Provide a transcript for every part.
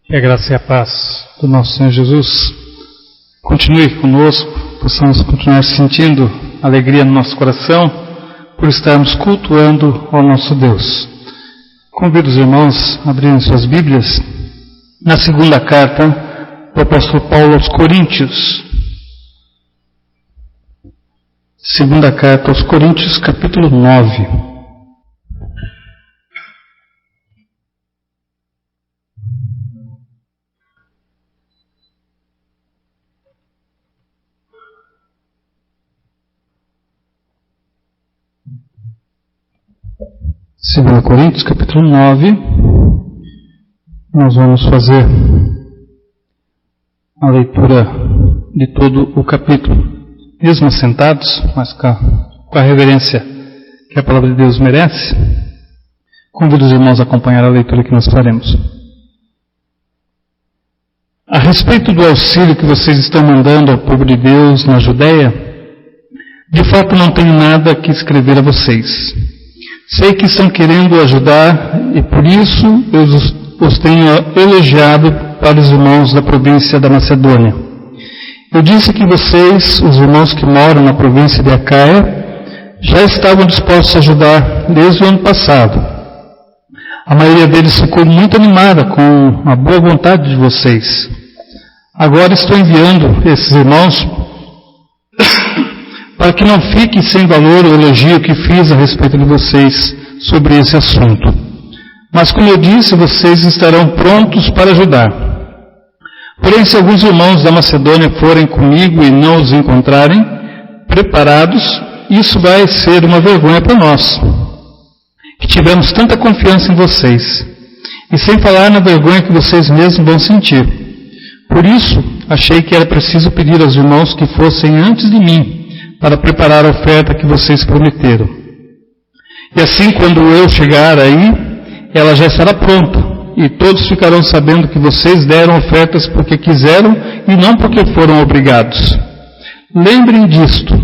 Que a graça e a paz do nosso Senhor Jesus continue conosco, possamos continuar sentindo alegria no nosso coração por estarmos cultuando ao nosso Deus. Convido os irmãos a abrirem suas Bíblias na segunda carta do apóstolo Paulo aos Coríntios. Segunda carta aos Coríntios, capítulo 9. Segunda Coríntios, capítulo 9, nós vamos fazer a leitura de todo o capítulo, mesmo assentados, mas com a reverência que a palavra de Deus merece. Convido os irmãos a acompanhar a leitura que nós faremos. A respeito do auxílio que vocês estão mandando ao povo de Deus na Judéia, de fato não tenho nada que escrever a vocês. Sei que estão querendo ajudar e por isso eu os tenho elogiado para os irmãos da província da Macedônia. Eu disse que vocês, os irmãos que moram na província de Acaia, já estavam dispostos a ajudar desde o ano passado. A maioria deles ficou muito animada com a boa vontade de vocês. Agora estou enviando esses irmãos para que não fique sem valor o elogio que fiz a respeito de vocês sobre esse assunto. Mas, como eu disse, vocês estarão prontos para ajudar. Porém, se alguns irmãos da Macedônia forem comigo e não os encontrarem preparados, isso vai ser uma vergonha para nós, que tivemos tanta confiança em vocês, e sem falar na vergonha que vocês mesmos vão sentir. Por isso, achei que era preciso pedir aos irmãos que fossem antes de mim, para preparar a oferta que vocês prometeram. E assim, quando eu chegar aí, ela já estará pronta, e todos ficarão sabendo que vocês deram ofertas porque quiseram e não porque foram obrigados. Lembrem disto: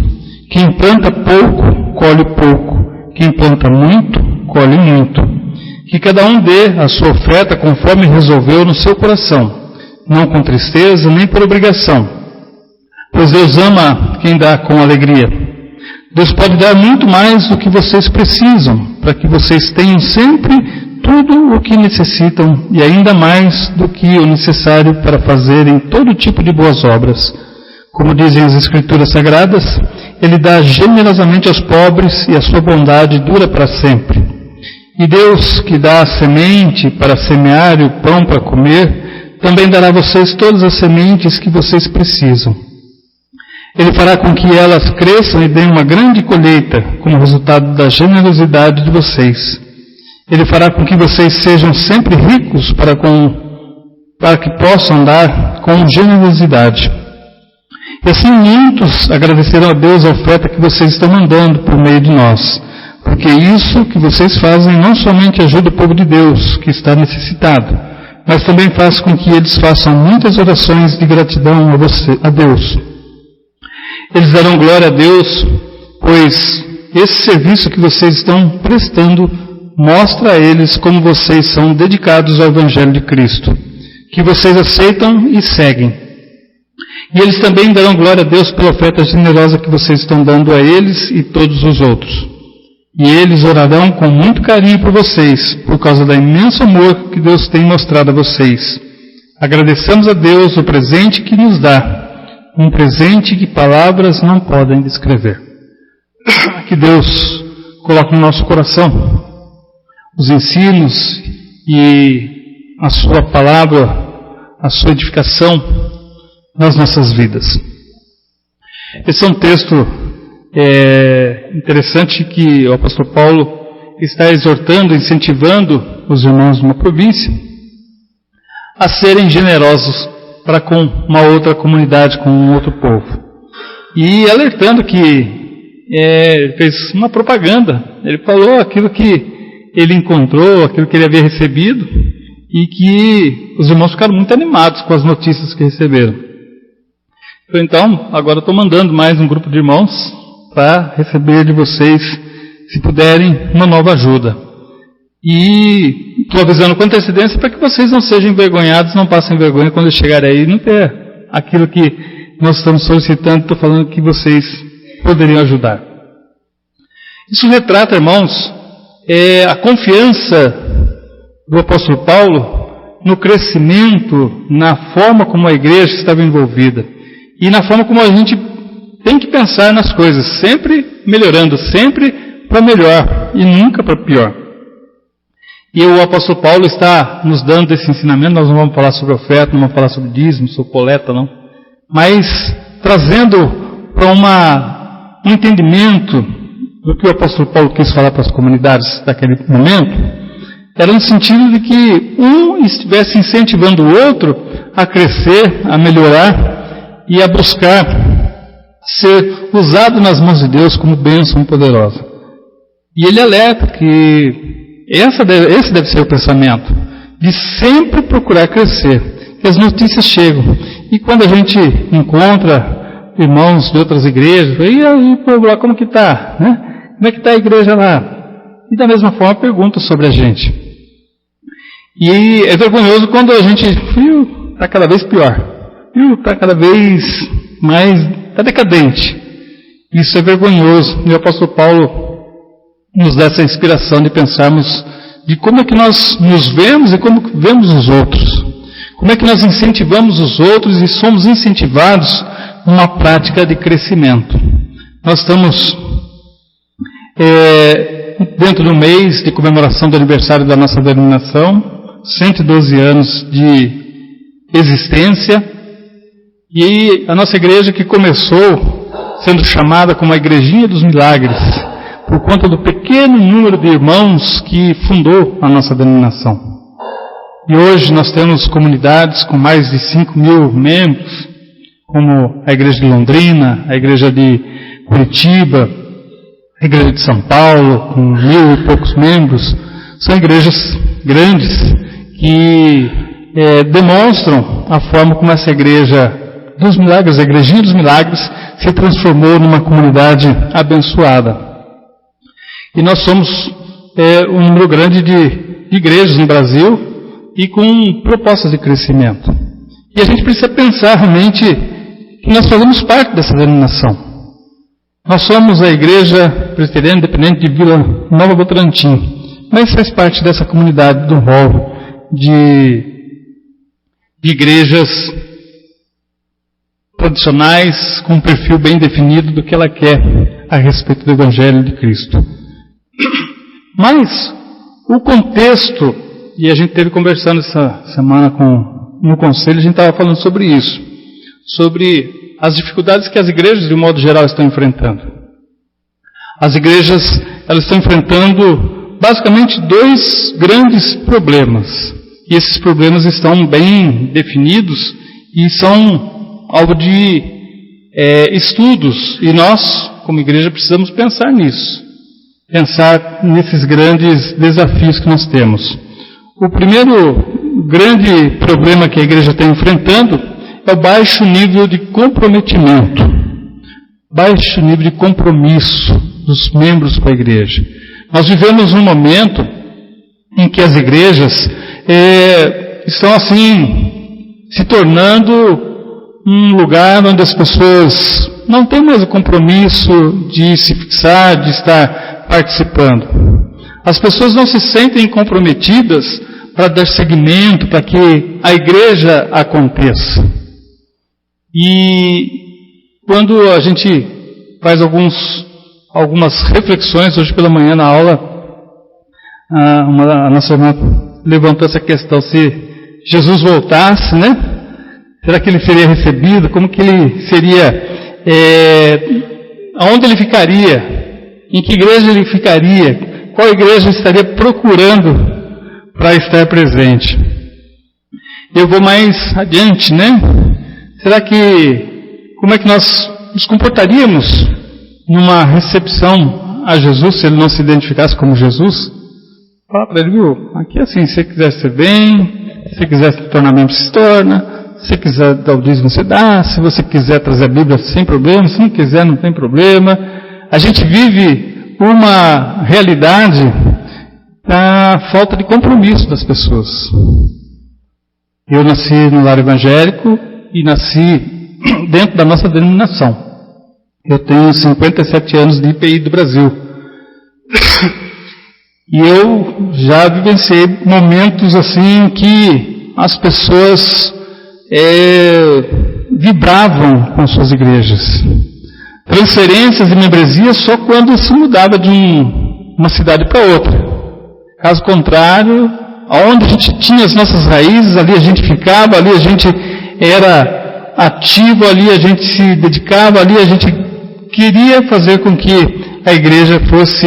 quem planta pouco, colhe pouco; quem planta muito, colhe muito. Que cada um dê a sua oferta conforme resolveu no seu coração, não com tristeza nem por obrigação, pois Deus ama quem dá com alegria. Deus pode dar muito mais do que vocês precisam, para que vocês tenham sempre tudo o que necessitam e ainda mais do que o necessário para fazerem todo tipo de boas obras. Como dizem as Escrituras Sagradas, Ele dá generosamente aos pobres e a sua bondade dura para sempre. E Deus, que dá a semente para semear e o pão para comer, também dará a vocês todas as sementes que vocês precisam. Ele fará com que elas cresçam e deem uma grande colheita, como resultado da generosidade de vocês. Ele fará com que vocês sejam sempre ricos para que possam dar com generosidade. E assim muitos agradecerão a Deus a oferta que vocês estão mandando por meio de nós, porque isso que vocês fazem não somente ajuda o povo de Deus, que está necessitado, mas também faz com que eles façam muitas orações de gratidão a Deus. Eles darão glória a Deus, pois esse serviço que vocês estão prestando mostra a eles como vocês são dedicados ao Evangelho de Cristo, que vocês aceitam e seguem. E eles também darão glória a Deus pela oferta generosa que vocês estão dando a eles e todos os outros. E eles orarão com muito carinho por vocês, por causa do imenso amor que Deus tem mostrado a vocês. Agradecemos a Deus o presente que nos dá, um presente que palavras não podem descrever. Que Deus coloque no nosso coração os ensinos e a sua palavra, a sua edificação nas nossas vidas. Esse é um texto interessante que o apóstolo Paulo está exortando, incentivando os irmãos de uma província a serem generosos para com uma outra comunidade, com um outro povo. E alertando que ele fez uma propaganda, ele falou aquilo que ele encontrou, aquilo que ele havia recebido, e que os irmãos ficaram muito animados com as notícias que receberam. Então, agora estou mandando mais um grupo de irmãos para receber de vocês, se puderem, uma nova ajuda. E estou avisando com antecedência para que vocês não sejam envergonhados, não passem vergonha quando chegarem aí e não ter aquilo que nós estamos solicitando, estou falando que vocês poderiam ajudar. Isso retrata, irmãos, a confiança do apóstolo Paulo no crescimento, na forma como a igreja estava envolvida e na forma como a gente tem que pensar nas coisas, sempre melhorando, sempre para melhor e nunca para pior. E o apóstolo Paulo está nos dando esse ensinamento. Nós não vamos falar sobre oferta, não vamos falar sobre dízimo, sobre coleta, não, mas trazendo para um entendimento do que o apóstolo Paulo quis falar para as comunidades daquele momento. Era no sentido de que um estivesse incentivando o outro a crescer, a melhorar e a buscar ser usado nas mãos de Deus como bênção poderosa. E ele alerta que esse deve ser o pensamento, de sempre procurar crescer, que as notícias chegam. E quando a gente encontra irmãos de outras igrejas, e aí, povo lá, como que está? Né? Como é que está a igreja lá? E da mesma forma pergunta sobre a gente. E é vergonhoso quando a gente, está cada vez pior, está cada vez mais, está decadente. Isso é vergonhoso. E o apóstolo Paulo nos dá essa inspiração de pensarmos de como é que nós nos vemos e como vemos os outros. Como é que nós incentivamos os outros e somos incentivados numa prática de crescimento. Nós estamos dentro do mês de comemoração do aniversário da nossa denominação, 112 anos de existência, e a nossa igreja que começou sendo chamada como a Igrejinha dos Milagres, por conta do pequeno número de irmãos que fundou a nossa denominação. E hoje nós temos comunidades com mais de 5.000 membros, como a Igreja de Londrina, a Igreja de Curitiba, a Igreja de São Paulo, com 1.000 e poucos membros. São igrejas grandes que demonstram a forma como essa Igreja dos Milagres, a Igrejinha dos Milagres, se transformou numa comunidade abençoada. E nós somos um número grande de igrejas no Brasil e com propostas de crescimento. E a gente precisa pensar realmente que nós fazemos parte dessa denominação. Nós somos a Igreja Presbiteriana Independente de Vila Nova Votorantim, mas faz parte dessa comunidade do rol de igrejas tradicionais com um perfil bem definido do que ela quer a respeito do Evangelho de Cristo. Mas o contexto, e a gente esteve conversando essa semana no conselho, a gente estava falando sobre isso, sobre as dificuldades que as igrejas de um modo geral estão enfrentando. As igrejas, elas estão enfrentando basicamente dois grandes problemas, e esses problemas estão bem definidos e são alvo de estudos, e nós, como igreja, precisamos pensar nisso. Pensar nesses grandes desafios que nós temos. O primeiro grande problema que a igreja está enfrentando é o baixo nível de comprometimento, baixo nível de compromisso dos membros com a igreja. Nós vivemos um momento em que as igrejas estão assim se tornando um lugar onde as pessoas não têm mais o compromisso de se fixar, de estar participando. As pessoas não se sentem comprometidas para dar seguimento, para que a igreja aconteça. E quando a gente faz algumas reflexões, hoje pela manhã na aula, a nossa irmã levantou essa questão, se Jesus voltasse, né? Será que ele seria recebido? Como que ele seria? Aonde ele ficaria? Em que igreja ele ficaria? Qual igreja estaria procurando para estar presente? Eu vou mais adiante, né? Será que, como é que nós nos comportaríamos numa recepção a Jesus, se ele não se identificasse como Jesus? Fala para ele, viu, aqui é assim, se você quiser ser bem, se você quiser se tornar membro, se torna, se você quiser dar o dízimo, você dá, se você quiser trazer a Bíblia, sem problema, se não quiser, não tem problema. A gente vive uma realidade a falta de compromisso das pessoas. Eu nasci no lar evangélico e nasci dentro da nossa denominação. Eu tenho 57 anos de IPI do Brasil. E eu já vivenciei momentos assim que as pessoas vibravam com suas igrejas. Transferências de membresia só quando se mudava de uma cidade para outra. Caso contrário, aonde a gente tinha as nossas raízes, ali a gente ficava, ali a gente era ativo, ali a gente se dedicava, ali a gente queria fazer com que a igreja fosse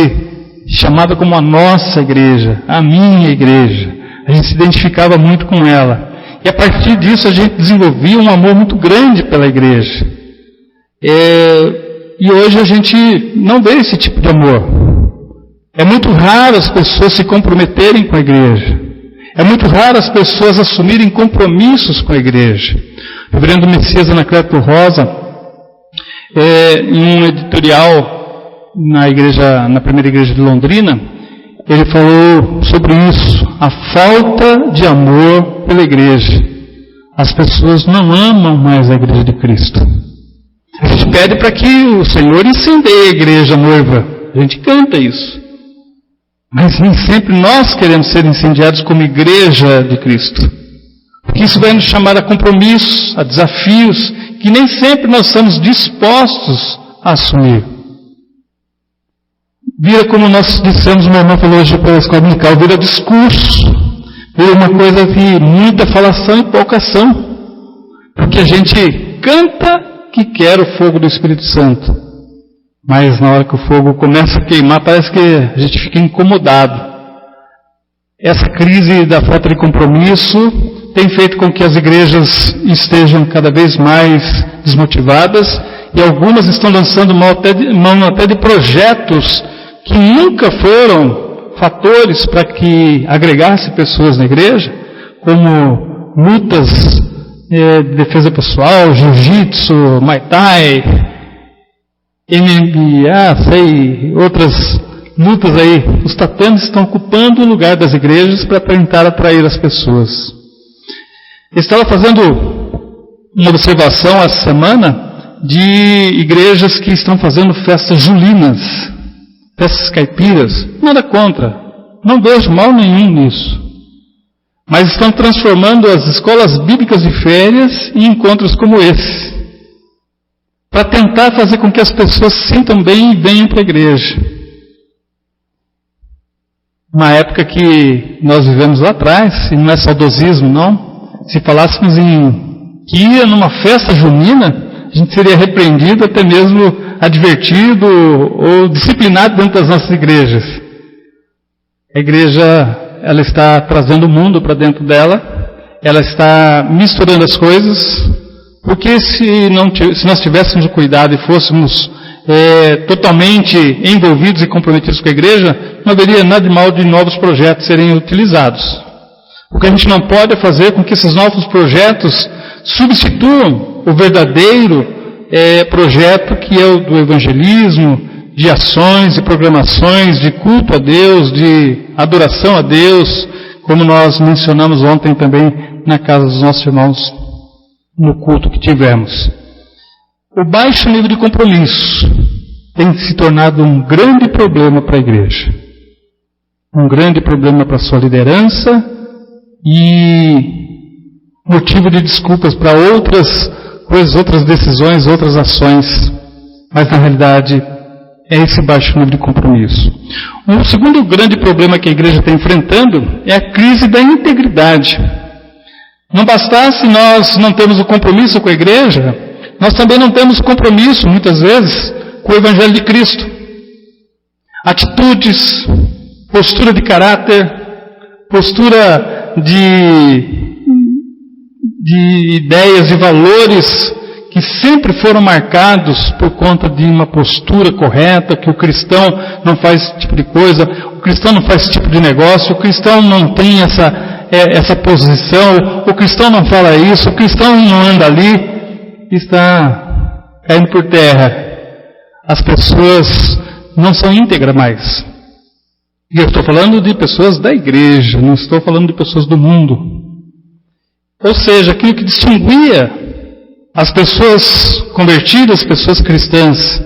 chamada como a nossa igreja, a minha igreja. A gente se identificava muito com ela. E a partir disso a gente desenvolvia um amor muito grande pela igreja. E hoje a gente não vê esse tipo de amor. É muito raro as pessoas se comprometerem com a igreja. É muito raro as pessoas assumirem compromissos com a igreja. O reverendo Messias Anacleto Rosa, em um editorial na primeira igreja de Londrina, ele falou sobre isso, a falta de amor pela igreja. As pessoas não amam mais a igreja de Cristo. A gente pede para que o Senhor incendeie a igreja noiva. A gente canta isso. Mas nem sempre nós queremos ser incendiados como igreja de Cristo. Porque isso vai nos chamar a compromissos, a desafios, que nem sempre nós estamos dispostos a assumir. Vira, como nós dissemos, meu irmão falou hoje pela escola dominical, vira discurso. Vira uma coisa de muita falação e pouca ação. Porque a gente canta que quer o fogo do Espírito Santo. Mas na hora que o fogo começa a queimar, parece que a gente fica incomodado. Essa crise da falta de compromisso tem feito com que as igrejas estejam cada vez mais desmotivadas e algumas estão lançando mão até de projetos que nunca foram fatores para que agregasse pessoas na igreja, como lutas de defesa pessoal, jiu-jitsu, muay thai, MMA, outras lutas aí. Os tatames estão ocupando o lugar das igrejas para tentar atrair as pessoas. Eu estava fazendo uma observação essa semana de igrejas que estão fazendo festas julinas, festas caipiras. Nada contra, não vejo mal nenhum nisso. Mas estão transformando as escolas bíblicas de férias em encontros como esse, para tentar fazer com que as pessoas se sintam bem e venham para a igreja. Uma época que nós vivemos lá atrás, e não é saudosismo não, se falássemos que ia numa festa junina, a gente seria repreendido, até mesmo advertido ou disciplinado dentro das nossas igrejas. A igreja, ela está trazendo o mundo para dentro dela, ela está misturando as coisas, porque se nós tivéssemos o cuidado e fôssemos totalmente envolvidos e comprometidos com a igreja, não haveria nada de mal de novos projetos serem utilizados. O que a gente não pode é fazer com que esses novos projetos substituam o verdadeiro projeto que é o do evangelismo, de ações e programações, de culto a Deus, de adoração a Deus, como nós mencionamos ontem também na casa dos nossos irmãos, no culto que tivemos. O baixo nível de compromisso tem se tornado um grande problema para a igreja. Um grande problema para a sua liderança e motivo de desculpas para outras coisas, outras decisões, outras ações. Mas na realidade é esse baixo nível de compromisso. Um segundo grande problema que a igreja está enfrentando é a crise da integridade. Não bastasse nós não termos o compromisso com a igreja, nós também não temos compromisso, muitas vezes, com o Evangelho de Cristo. Atitudes, postura de caráter, postura de ideias e valores que sempre foram marcados por conta de uma postura correta, que o cristão não faz esse tipo de coisa, o cristão não faz esse tipo de negócio, o cristão não tem essa posição, o cristão não fala isso, o cristão não anda ali, está caindo por terra. As pessoas não são íntegras mais. E eu estou falando de pessoas da igreja, não estou falando de pessoas do mundo. Ou seja, aquilo que distinguia as pessoas convertidas, as pessoas cristãs,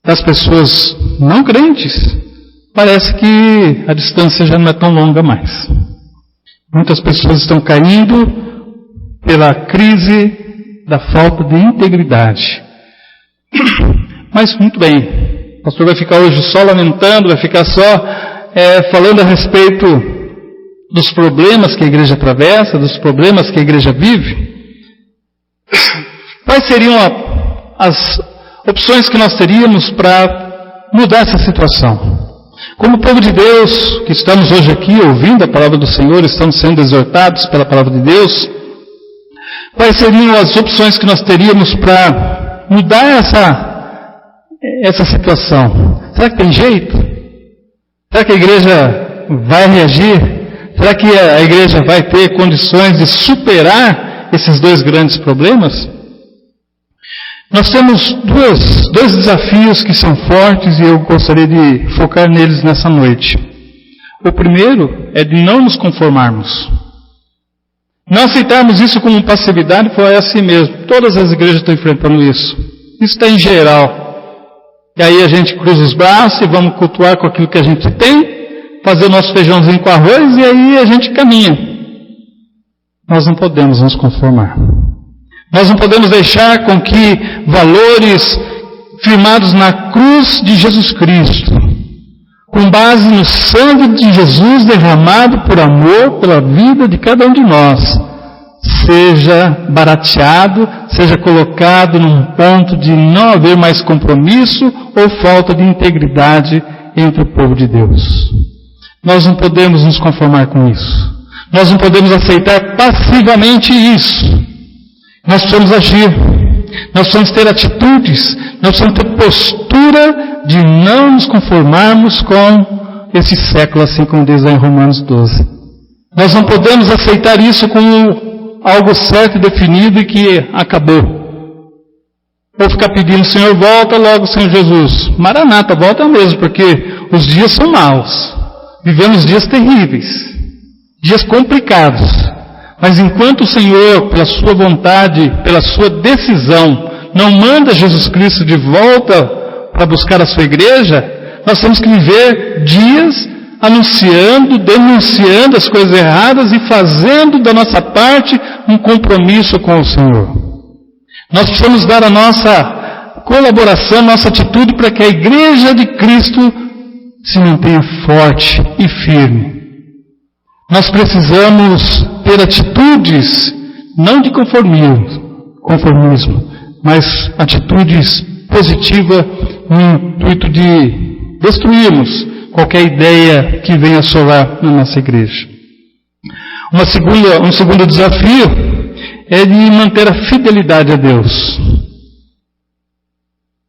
das pessoas não crentes, parece que a distância já não é tão longa mais. Muitas pessoas estão caindo pela crise da falta de integridade. Mas muito bem, o pastor vai ficar hoje só lamentando, vai ficar só falando a respeito dos problemas que a igreja atravessa, dos problemas que a igreja vive. Quais seriam as opções que nós teríamos para mudar essa situação? Como povo de Deus, que estamos hoje aqui ouvindo a palavra do Senhor, estamos sendo exortados pela palavra de Deus, quais seriam as opções que nós teríamos para mudar essa situação? Será que tem jeito? Será que a igreja vai reagir? Será que a igreja vai ter condições de superar esses dois grandes problemas? Nós temos dois desafios que são fortes e eu gostaria de focar neles nessa noite. O primeiro é de não nos conformarmos. Não aceitarmos isso como passividade e falar, é assim mesmo. Todas as igrejas estão enfrentando isso. Isso está em geral. E aí a gente cruza os braços e vamos cultuar com aquilo que a gente tem, fazer o nosso feijãozinho com arroz e aí a gente caminha. Nós não podemos nos conformar. Nós não podemos deixar com que valores firmados na cruz de Jesus Cristo, com base no sangue de Jesus derramado por amor pela vida de cada um de nós, seja barateado, seja colocado num ponto de não haver mais compromisso ou falta de integridade entre o povo de Deus. Nós não podemos nos conformar com isso. Nós não podemos aceitar passivamente isso. Nós precisamos agir, nós precisamos ter atitudes, nós precisamos ter postura de não nos conformarmos com esse século, assim como diz lá em Romanos 12. Nós não podemos aceitar isso como algo certo e definido e que acabou. Ou ficar pedindo, Senhor, volta logo, Senhor Jesus. Maranata, volta mesmo, porque os dias são maus. Vivemos dias terríveis, dias complicados. Mas enquanto o Senhor, pela sua vontade, pela sua decisão, não manda Jesus Cristo de volta para buscar a sua igreja, nós temos que viver dias anunciando, denunciando as coisas erradas e fazendo da nossa parte um compromisso com o Senhor. Nós precisamos dar a nossa colaboração, nossa atitude para que a igreja de Cristo se mantenha forte e firme. Nós precisamos ter atitudes, não de conformismo, mas atitudes positivas no intuito de destruirmos qualquer ideia que venha assolar na nossa igreja. Um segundo desafio é de manter a fidelidade a Deus.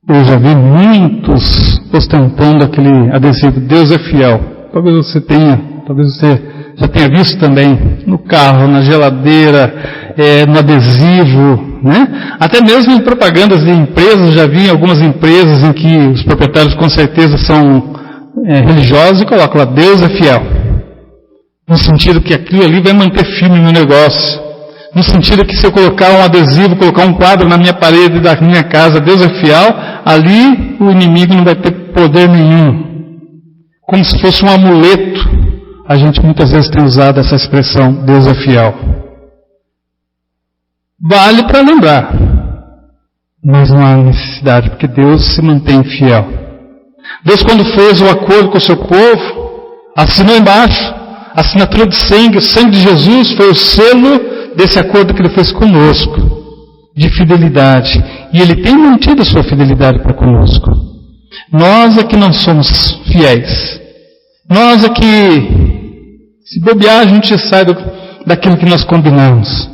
Eu já vi muitos ostentando aquele adesivo, Deus é fiel. Talvez você já tenha visto também no carro, na geladeira, no adesivo, né? Até mesmo em propagandas de empresas, já vi em algumas empresas em que os proprietários com certeza são religiosos e colocam lá, Deus é fiel. No sentido que aquilo ali vai manter firme no negócio. No sentido que se eu colocar um adesivo, colocar um quadro na minha parede da minha casa, Deus é fiel, ali o inimigo não vai ter poder nenhum. Como se fosse um amuleto. A gente muitas vezes tem usado essa expressão, Deus é fiel. Vale para lembrar, mas não há necessidade, porque Deus se mantém fiel. Deus, quando fez o acordo com o seu povo, assinou embaixo, a assinatura de sangue, o sangue de Jesus foi o selo desse acordo que Ele fez conosco, de fidelidade. E Ele tem mantido a sua fidelidade para conosco. Nós é que não somos fiéis. Nós é que, se bobear, a gente sai daquilo que nós combinamos.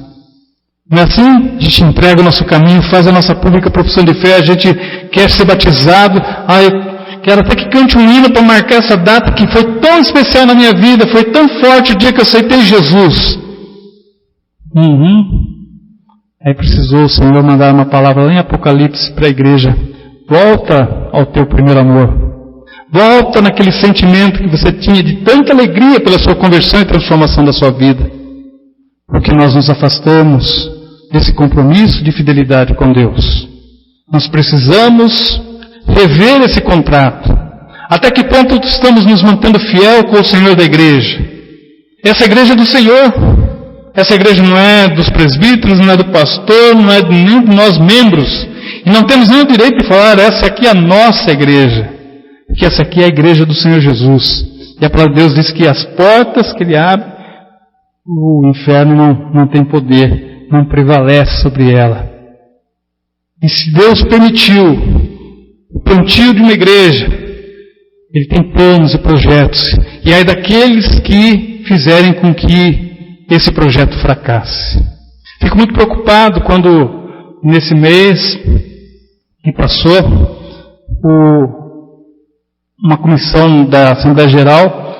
Não é assim? A gente entrega o nosso caminho, faz a nossa pública profissão de fé, a gente quer ser batizado. Eu quero até que cante um hino para marcar essa data que foi tão especial na minha vida, foi tão forte o dia que eu aceitei Jesus. Aí precisou o Senhor mandar uma palavra lá em Apocalipse para a igreja. Volta ao teu primeiro amor. Volta naquele sentimento que você tinha de tanta alegria pela sua conversão e transformação da sua vida. Porque nós nos afastamos desse compromisso de fidelidade com Deus. Nós precisamos rever esse contrato. Até que ponto estamos nos mantendo fiel com o Senhor da igreja? Essa igreja é do Senhor. Essa igreja não é dos presbíteros, não é do pastor, não é nem de nós membros. E não temos nenhum direito de falar, essa aqui é a nossa igreja. Porque essa aqui é a igreja do Senhor Jesus. E a palavra de Deus diz que as portas que Ele abre, o inferno não tem poder, não prevalece sobre ela. E se Deus permitiu o plantio de uma igreja, Ele tem planos e projetos. E aí daqueles que fizerem com que esse projeto fracasse. Fico muito preocupado quando, nesse mês que passou, uma comissão da Assembleia Geral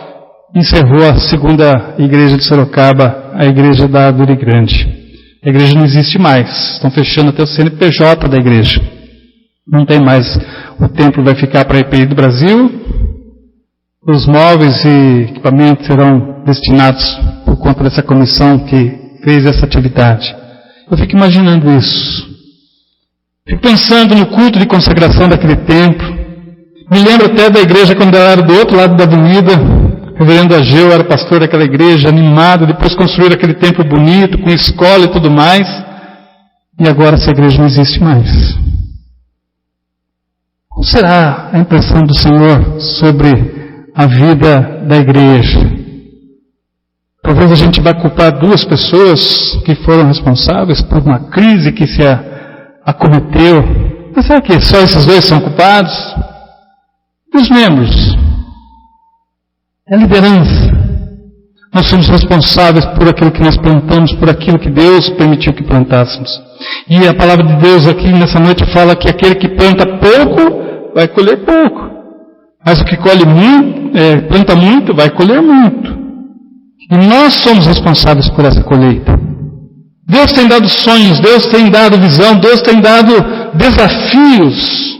encerrou a segunda igreja de Sorocaba, a igreja da Árvore Grande. A igreja não existe mais, estão fechando até o CNPJ da igreja. Não tem mais, o templo vai ficar para a EPI do Brasil, os móveis e equipamentos serão destinados por conta dessa comissão que fez essa atividade. Eu fico imaginando isso. Fico pensando no culto de consagração daquele templo. Me lembro até da igreja quando ela era do outro lado da avenida. O reverendo Ageu era pastor daquela igreja, animado. Depois construíram aquele templo bonito, com escola e tudo mais. E agora essa igreja não existe mais. Qual será a impressão do Senhor sobre a vida da igreja? Talvez a gente vá culpar duas pessoas que foram responsáveis por uma crise que se acometeu. Mas será que só esses dois são culpados? E os membros? É a liderança. Nós somos responsáveis por aquilo que nós plantamos, por aquilo que Deus permitiu que plantássemos. E a palavra de Deus aqui nessa noite fala que aquele que planta pouco, vai colher pouco. Mas o que colhe muito, planta muito, vai colher muito. E nós somos responsáveis por essa colheita. Deus tem dado sonhos, Deus tem dado visão, Deus tem dado desafios.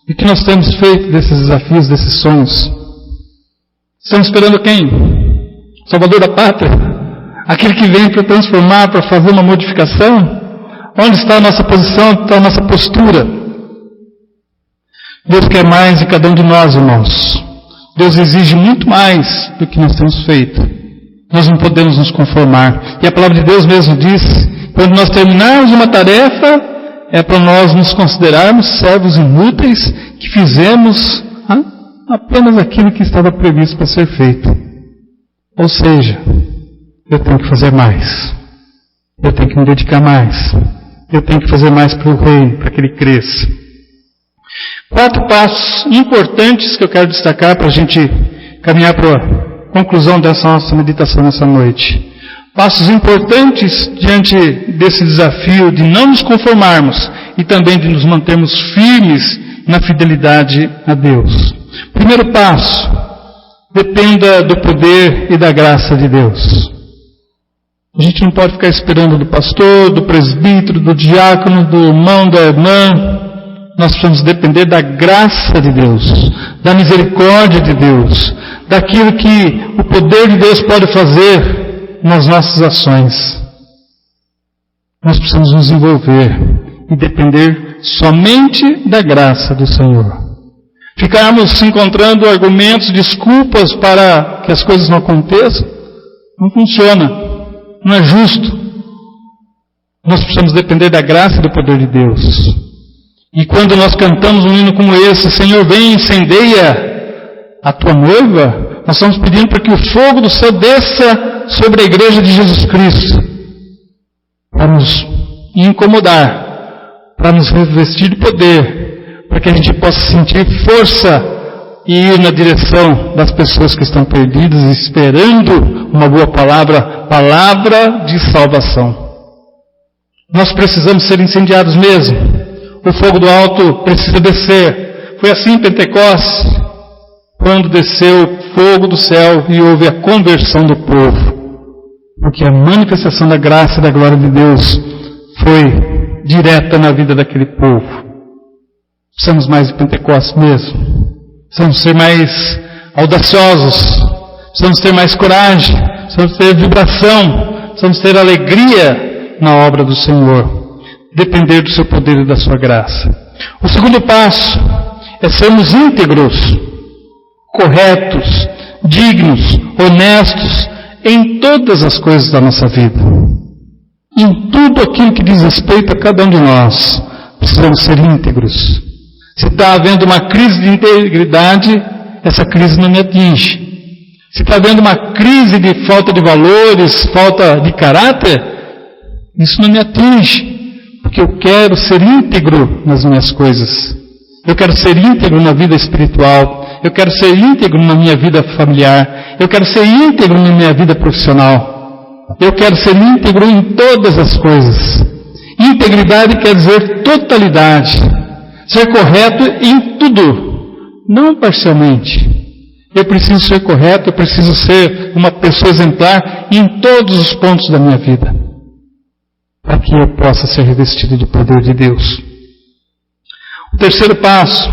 E o que nós temos feito desses desafios, desses sonhos? Estamos esperando quem? Salvador da pátria? Aquele que vem para transformar, para fazer uma modificação? Onde está a nossa posição, onde está a nossa postura? Deus quer mais de cada um de nós, irmãos. Deus exige muito mais do que nós temos feito. Nós não podemos nos conformar. E a palavra de Deus mesmo diz, quando nós terminarmos uma tarefa, é para nós nos considerarmos servos inúteis, que fizemos apenas aquilo que estava previsto para ser feito. Ou seja, eu tenho que fazer mais. Eu tenho que me dedicar mais. Eu tenho que fazer mais para o reino, para que ele cresça. 4 passos importantes que eu quero destacar para a gente caminhar para a conclusão dessa nossa meditação nessa noite. Passos importantes diante desse desafio de não nos conformarmos e também de nos mantermos firmes na fidelidade a Deus. Primeiro passo, dependa do poder e da graça de Deus. A gente não pode ficar esperando do pastor, do presbítero, do diácono, do irmão, da irmã. Nós precisamos depender da graça de Deus, da misericórdia de Deus, daquilo que o poder de Deus pode fazer nas nossas ações. Nós precisamos nos envolver e depender somente da graça do Senhor. Ficarmos encontrando argumentos, desculpas para que as coisas não aconteçam, não funciona, não é justo. Nós precisamos depender da graça e do poder de Deus. E quando nós cantamos um hino como esse, Senhor, vem, incendeia a tua noiva, nós estamos pedindo para que o fogo do céu desça sobre a igreja de Jesus Cristo, para nos incomodar, para nos revestir de poder, para que a gente possa sentir força e ir na direção das pessoas que estão perdidas, esperando uma boa palavra, palavra de salvação. Nós precisamos ser incendiados mesmo. O fogo do alto precisa descer. Foi assim em Pentecostes, quando desceu o fogo do céu e houve a conversão do povo. Porque a manifestação da graça e da glória de Deus foi direta na vida daquele povo. Precisamos mais de Pentecostes mesmo. Precisamos ser mais audaciosos, precisamos ter mais coragem, precisamos ter vibração, precisamos ter alegria na obra do Senhor, depender do seu poder e da sua graça. O segundo passo é sermos íntegros, corretos, dignos, honestos em todas as coisas da nossa vida. Em tudo aquilo que diz respeito a cada um de nós, precisamos ser íntegros. Se está havendo uma crise de integridade, essa crise não me atinge. Se está havendo uma crise de falta de valores, falta de caráter, isso não me atinge, porque eu quero ser íntegro nas minhas coisas. Eu quero ser íntegro na vida espiritual, eu quero ser íntegro na minha vida familiar, eu quero ser íntegro na minha vida profissional, eu quero ser íntegro em todas as coisas. Integridade quer dizer totalidade, ser correto em tudo, não parcialmente. Eu preciso ser correto, eu preciso ser uma pessoa exemplar em todos os pontos da minha vida, para que eu possa ser revestido do poder de Deus. O terceiro passo,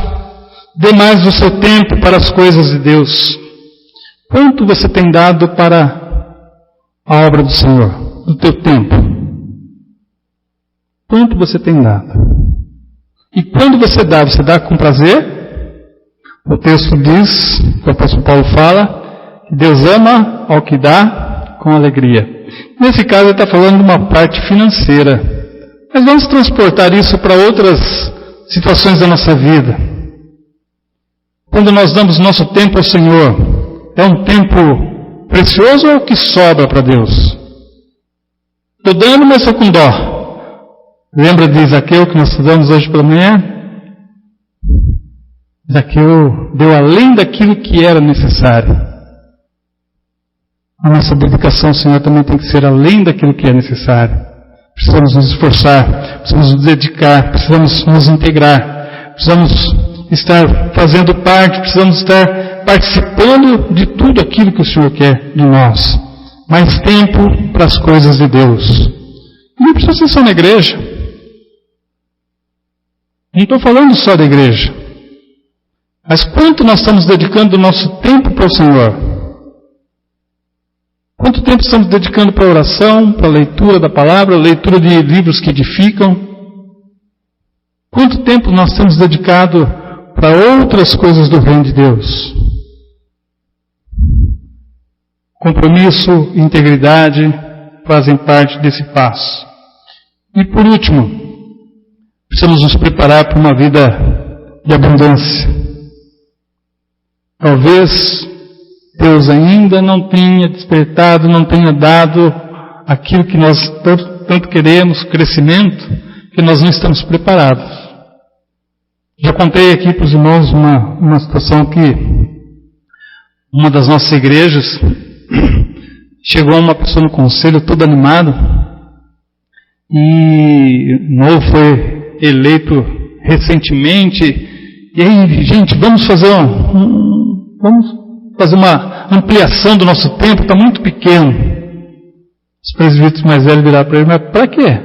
dê mais do seu tempo para as coisas de Deus. Quanto você tem dado para a obra do Senhor, do teu tempo? Quanto você tem dado? E quando você dá com prazer? O texto diz, o apóstolo Paulo fala, que Deus ama ao que dá com alegria. Nesse caso ele está falando de uma parte financeira. Mas vamos transportar isso para outras situações da nossa vida. Quando nós damos nosso tempo ao Senhor, é um tempo precioso ou é o que sobra para Deus? Estou dando, mas estou com dó. Lembra de Zaqueu que nós estudamos hoje pela manhã? Zaqueu deu além daquilo que era necessário. A nossa dedicação ao Senhor também tem que ser além daquilo que é necessário. Precisamos nos esforçar, precisamos nos dedicar, precisamos nos integrar, precisamos estar fazendo parte, precisamos estar participando de tudo aquilo que o Senhor quer de nós. Mais tempo para as coisas de Deus. Não precisa ser só na igreja. Não estou falando só da igreja. Mas quanto nós estamos dedicando o nosso tempo para o Senhor? Quanto tempo estamos dedicando para a oração, para a leitura da palavra, leitura de livros que edificam? Quanto tempo nós temos dedicado para outras coisas do reino de Deus? Compromisso e integridade fazem parte desse passo. E por último, precisamos nos preparar para uma vida de abundância. Talvez Deus ainda não tenha despertado, não tenha dado aquilo que nós tanto queremos, crescimento, que nós não estamos preparados. Já contei aqui para os irmãos uma situação que uma das nossas igrejas chegou uma pessoa no conselho todo animado e novo foi eleito recentemente. E aí, gente, vamos fazer uma ampliação do nosso tempo, está muito pequeno. Os presbíteros mais velhos viraram para ele, mas para quê?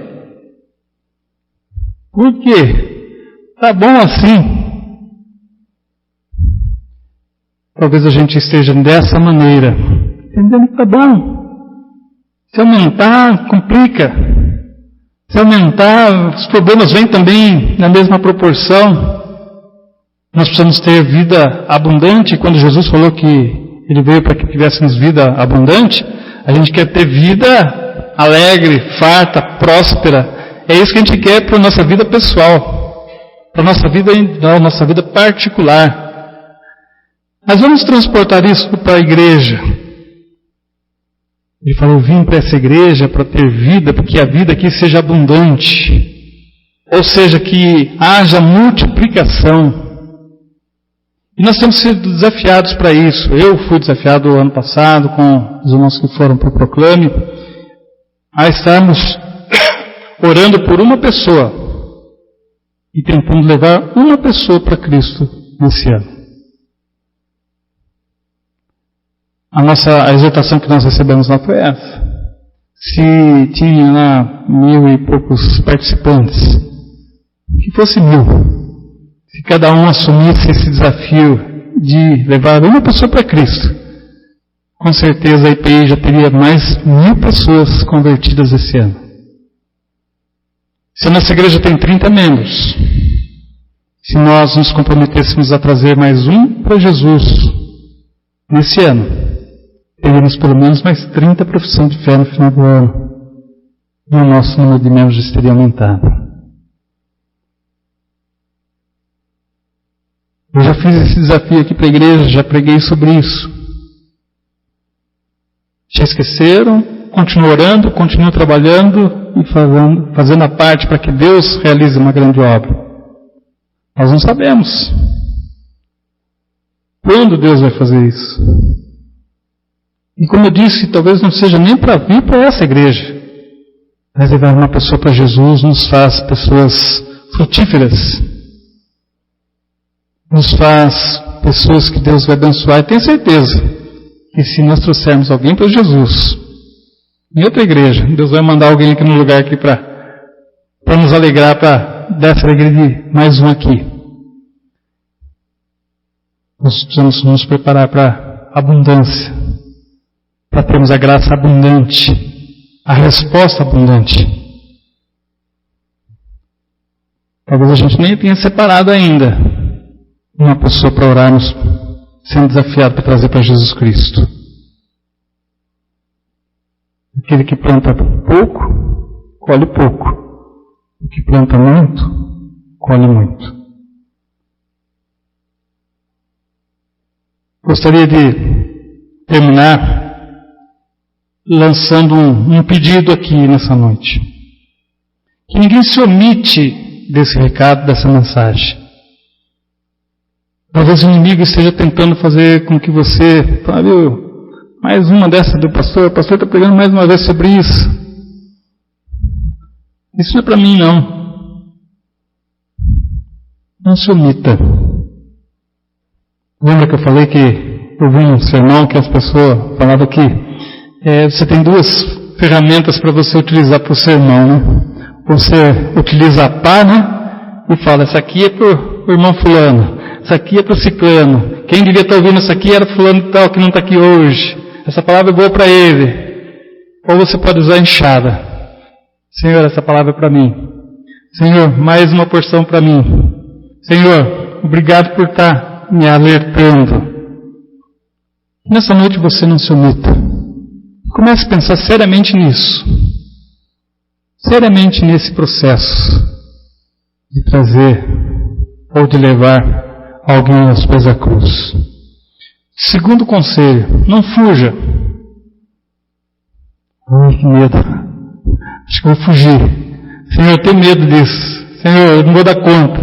Por quê? Está bom assim. Talvez a gente esteja dessa maneira, entendendo que está bom. Se aumentar, complica. Se aumentar, os problemas vêm também na mesma proporção. Nós precisamos ter vida abundante. Quando Jesus falou que Ele veio para que tivéssemos vida abundante, a gente quer ter vida alegre, farta, próspera. É isso que a gente quer para a nossa vida pessoal, para a nossa vida particular. Mas vamos transportar isso para a igreja. Ele falou, vim para essa igreja para ter vida, porque a vida aqui seja abundante. Ou seja, que haja multiplicação. E nós temos sido desafiados para isso. Eu fui desafiado ano passado com os irmãos que foram para o Proclame a estarmos orando por uma pessoa e tentando levar uma pessoa para Cristo nesse ano. A exortação que nós recebemos lá foi essa. Se tinha lá 1.000 e poucos participantes, que fosse 1.000. Se cada um assumisse esse desafio de levar uma pessoa para Cristo, com certeza a IPI já teria mais 1.000 pessoas convertidas esse ano. Se a nossa igreja tem 30 membros, se nós nos comprometêssemos a trazer mais um para Jesus nesse ano, teríamos pelo menos mais 30 profissão de fé no final do ano. E o nosso número de membros já teria aumentado. Eu já fiz esse desafio aqui para a igreja, já preguei sobre isso. Já esqueceram? Continuam orando, continuam trabalhando e fazendo a parte para que Deus realize uma grande obra. Nós não sabemos quando Deus vai fazer isso. E como eu disse, talvez não seja nem para vir para essa igreja. Mas levar uma pessoa para Jesus nos faz pessoas frutíferas. Nos faz pessoas que Deus vai abençoar. E tenho certeza que se nós trouxermos alguém para Jesus, em outra igreja, Deus vai mandar alguém aqui no lugar aqui para nos alegrar, para dar essa alegria de mais um aqui. Nós precisamos nos preparar para abundância, para termos a graça abundante, a resposta abundante. Talvez a gente nem tenha separado ainda uma pessoa para orarmos, sendo desafiado para trazer para Jesus Cristo. Aquele que planta pouco, colhe pouco. O que planta muito, colhe muito. Gostaria de terminar lançando um pedido aqui nessa noite. Que ninguém se omite desse recado, dessa mensagem. Talvez o inimigo esteja tentando fazer com que você fale, mais uma dessa do pastor, o pastor está pregando mais uma vez sobre isso. Isso não é para mim, não. Não se omita. Lembra que eu falei que eu vi um sermão que as pessoas falavam que você tem duas ferramentas para você utilizar para o sermão, né? Você utiliza a pá, né? E fala, essa aqui é para o irmão fulano, essa aqui é para o ciclano. Quem devia estar ouvindo isso aqui era fulano e tal, que não está aqui hoje. Essa palavra é boa para ele. Ou você pode usar a enxada. Senhor, essa palavra é para mim. Senhor, mais uma porção para mim. Senhor, obrigado por estar me alertando. Nessa noite você não se omita. Comece a pensar seriamente nisso. Seriamente nesse processo de trazer ou de levar alguém aos pés da cruz. Segundo conselho, não fuja. Ai, que medo. Acho que eu vou fugir. Senhor, eu tenho medo disso. Senhor, eu não vou dar conta.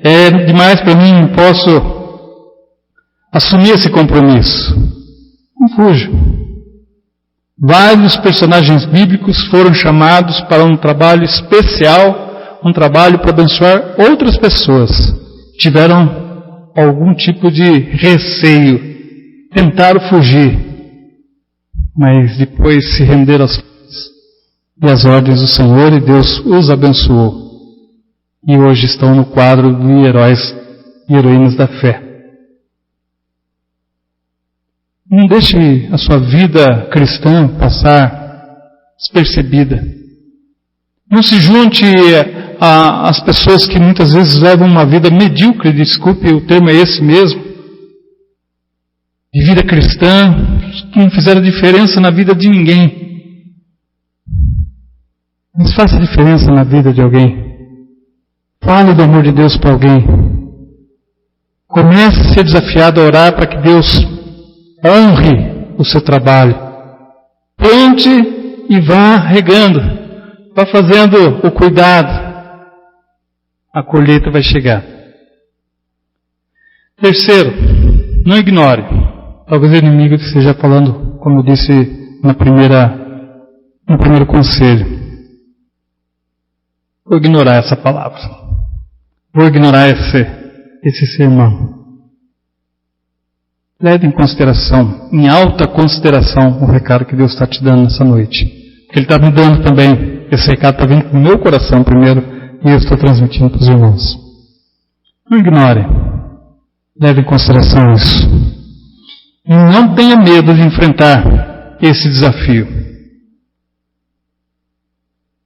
É demais para mim, não posso assumir esse compromisso. Não fuja. Vários personagens bíblicos foram chamados para um trabalho especial, um trabalho para abençoar outras pessoas. Tiveram algum tipo de receio, tentaram fugir, mas depois se renderam às ordens do Senhor e Deus os abençoou. E hoje estão no quadro de heróis e heroínas da fé. Não deixe a sua vida cristã passar despercebida. Não se junte às pessoas que muitas vezes levam uma vida medíocre, desculpe, o termo é esse mesmo, de vida cristã, que não fizeram diferença na vida de ninguém. Mas faça diferença na vida de alguém. Fale do amor de Deus para alguém. Comece a ser desafiado a orar para que Deus honre o seu trabalho. Plante e vá regando. Vá fazendo o cuidado. A colheita vai chegar. Terceiro, não ignore. Talvez o inimigo esteja falando, como eu disse no primeiro conselho. Vou ignorar essa palavra. Vou ignorar esse sermão. Leve em consideração, em alta consideração, o recado que Deus está te dando nessa noite. Porque Ele está me dando também. Esse recado está vindo do meu coração primeiro e eu estou transmitindo para os irmãos. Não ignore. Leve em consideração isso. E não tenha medo de enfrentar esse desafio.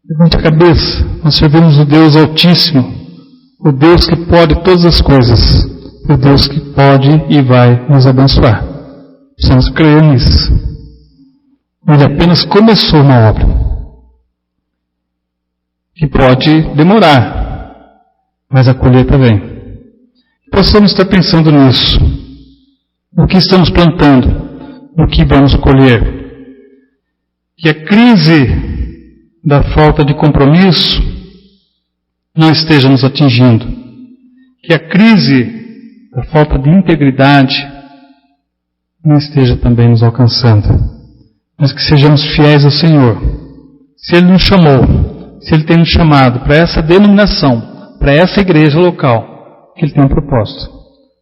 Levante a cabeça. Nós servimos o Deus Altíssimo, o Deus que pode todas as coisas, o Deus que pode e vai nos abençoar. Precisamos crer nisso. Ele apenas começou uma obra que pode demorar, mas a colheita vem. Possamos estar pensando nisso. No que estamos plantando, no que vamos colher. Que a crise da falta de compromisso não esteja nos atingindo. Que a crise da falta de integridade não esteja também nos alcançando. Mas que sejamos fiéis ao Senhor. Se Ele nos chamou, se Ele tem nos chamado para essa denominação, para essa igreja local, que Ele tem um propósito.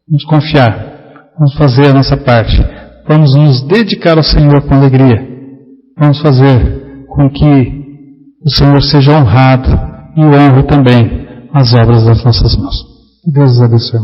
Vamos confiar. Vamos fazer a nossa parte. Vamos nos dedicar ao Senhor com alegria. Vamos fazer com que o Senhor seja honrado e honre também as obras das nossas mãos. Deus os abençoe.